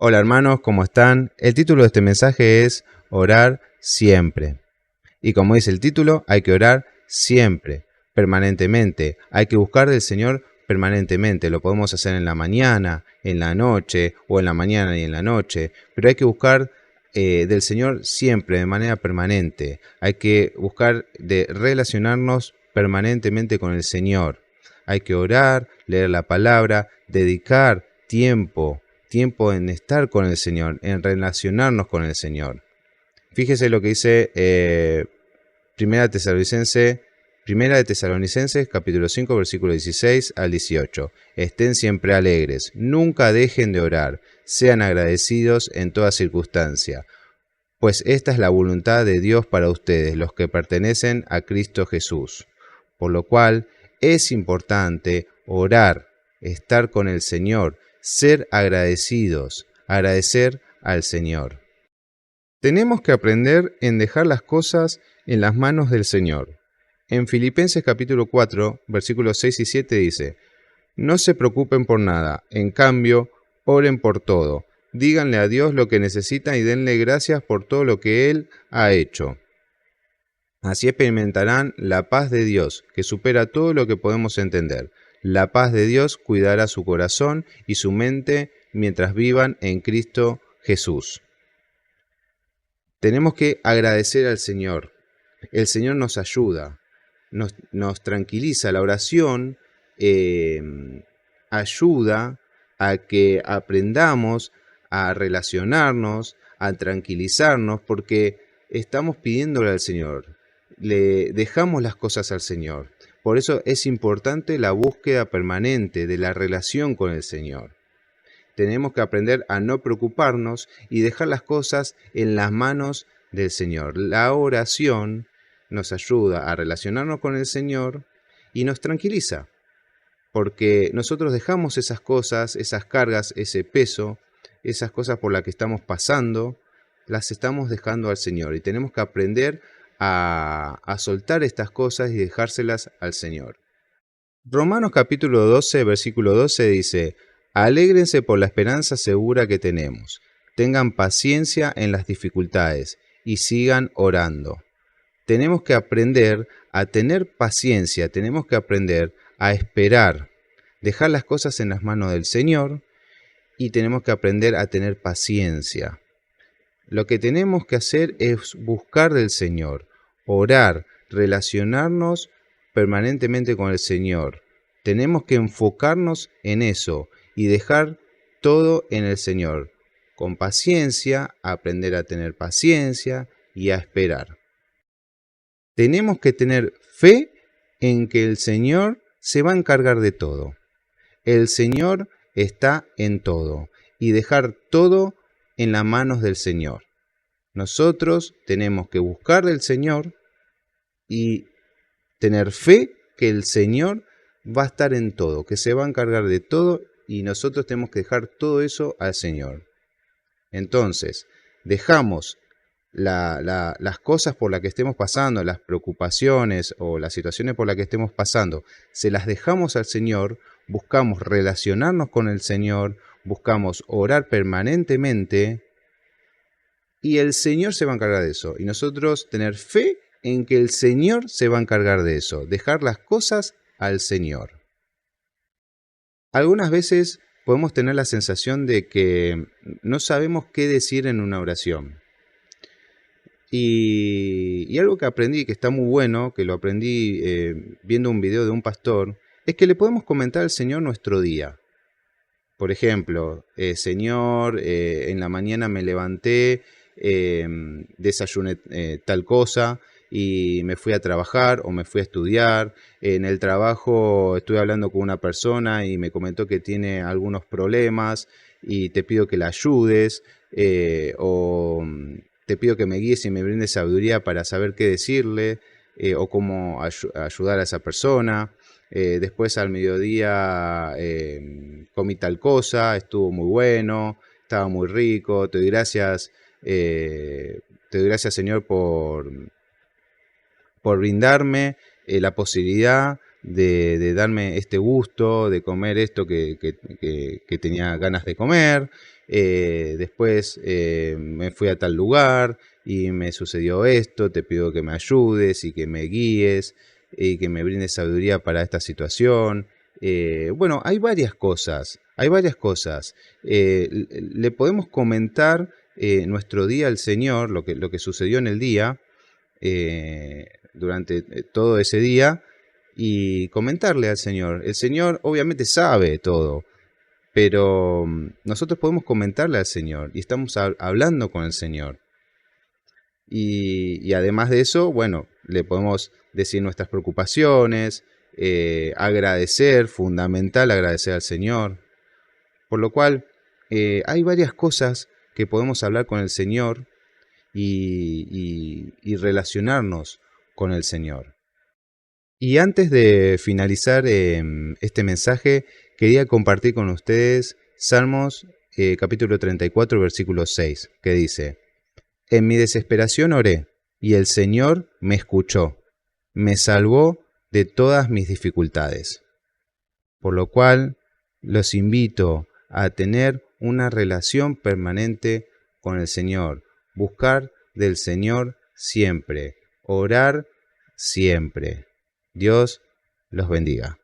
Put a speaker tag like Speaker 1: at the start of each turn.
Speaker 1: Hola hermanos, ¿cómo están? El título de este mensaje es Orar siempre. Y como dice el título, hay que orar siempre, permanentemente. Hay que buscar del Señor permanentemente. Lo podemos hacer en la mañana, en la noche, o en la mañana y en la noche. Pero hay que buscar del Señor siempre, de manera permanente. Hay que buscar de relacionarnos permanentemente con el Señor. Hay que orar, leer la palabra, dedicar tiempo en estar con el Señor, en relacionarnos con el Señor. Fíjese lo que dice Primera de Tesalonicenses, capítulo 5, versículo 16 al 18. Estén siempre alegres, nunca dejen de orar, sean agradecidos en toda circunstancia, pues esta es la voluntad de Dios para ustedes, los que pertenecen a Cristo Jesús. Por lo cual es importante orar, estar con el Señor, ser agradecidos, agradecer al Señor. Tenemos que aprender en dejar las cosas en las manos del Señor. En Filipenses capítulo 4, versículos 6 y 7 dice: No se preocupen por nada, en cambio, oren por todo. Díganle a Dios lo que necesitan y denle gracias por todo lo que Él ha hecho. Así experimentarán la paz de Dios, que supera todo lo que podemos entender. La paz de Dios cuidará su corazón y su mente mientras vivan en Cristo Jesús. Tenemos que agradecer al Señor. El Señor nos ayuda, nos tranquiliza. La oración ayuda a que aprendamos a relacionarnos, a tranquilizarnos, porque estamos pidiéndole al Señor. Le dejamos las cosas al Señor. Por eso es importante la búsqueda permanente de la relación con el Señor. Tenemos que aprender a no preocuparnos y dejar las cosas en las manos del Señor. La oración nos ayuda a relacionarnos con el Señor y nos tranquiliza, porque nosotros dejamos esas cosas, esas cargas, ese peso, esas cosas por las que estamos pasando, las estamos dejando al Señor y tenemos que aprender a soltar estas cosas y dejárselas al Señor. Romanos capítulo 12, versículo 12 dice: Alégrense por la esperanza segura que tenemos. Tengan paciencia en las dificultades y sigan orando. Tenemos que aprender a tener paciencia, tenemos que aprender a esperar, dejar las cosas en las manos del Señor y tenemos que aprender a tener paciencia. Lo que tenemos que hacer es buscar del Señor, orar, relacionarnos permanentemente con el Señor. Tenemos que enfocarnos en eso y dejar todo en el Señor. Con paciencia, aprender a tener paciencia y a esperar. Tenemos que tener fe en que el Señor se va a encargar de todo. El Señor está en todo y dejar todo en las manos del Señor. Nosotros tenemos que buscar del Señor y tener fe que el Señor va a estar en todo, que se va a encargar de todo y nosotros tenemos que dejar todo eso al Señor. Entonces, dejamos las cosas por las que estemos pasando, las preocupaciones o las situaciones por las que estemos pasando, se las dejamos al Señor, buscamos relacionarnos con el Señor, buscamos orar permanentemente y el Señor se va a encargar de eso. Y nosotros tener fe en que el Señor se va a encargar de eso, dejar las cosas al Señor. Algunas veces podemos tener la sensación de que no sabemos qué decir en una oración. Y algo que aprendí, que está muy bueno, que lo aprendí viendo un video de un pastor, es que le podemos comentar al Señor nuestro día. Por ejemplo, Señor, en la mañana me levanté, desayuné tal cosa y me fui a trabajar o me fui a estudiar. En el trabajo estuve hablando con una persona y me comentó que tiene algunos problemas y te pido que la ayudes o te pido que me guíes y me brindes sabiduría para saber qué decirle o cómo ayudar a esa persona. Después al mediodía comí tal cosa, estuvo muy bueno, estaba muy rico. Te doy gracias, Señor, por brindarme la posibilidad de darme este gusto, de comer esto que tenía ganas de comer. Después me fui a tal lugar y me sucedió esto, te pido que me ayudes y que me guíes y que me brindes sabiduría para esta situación. Bueno, hay varias cosas, hay varias cosas. Le podemos comentar nuestro día al Señor, lo que sucedió en el día, durante todo ese día, y comentarle al Señor. El Señor obviamente sabe todo, pero nosotros podemos comentarle al Señor y estamos hablando con el Señor. Y además de eso, bueno, le podemos decir nuestras preocupaciones, agradecer, fundamental agradecer al Señor. Por lo cual, hay varias cosas que podemos hablar con el Señor y relacionarnos con el Señor. Y antes de finalizar este mensaje, quería compartir con ustedes Salmos capítulo 34, versículo 6, que dice: En mi desesperación oré, y el Señor me escuchó, me salvó de todas mis dificultades. Por lo cual, los invito a tener una relación permanente con el Señor, buscar del Señor siempre, orar siempre. Dios los bendiga.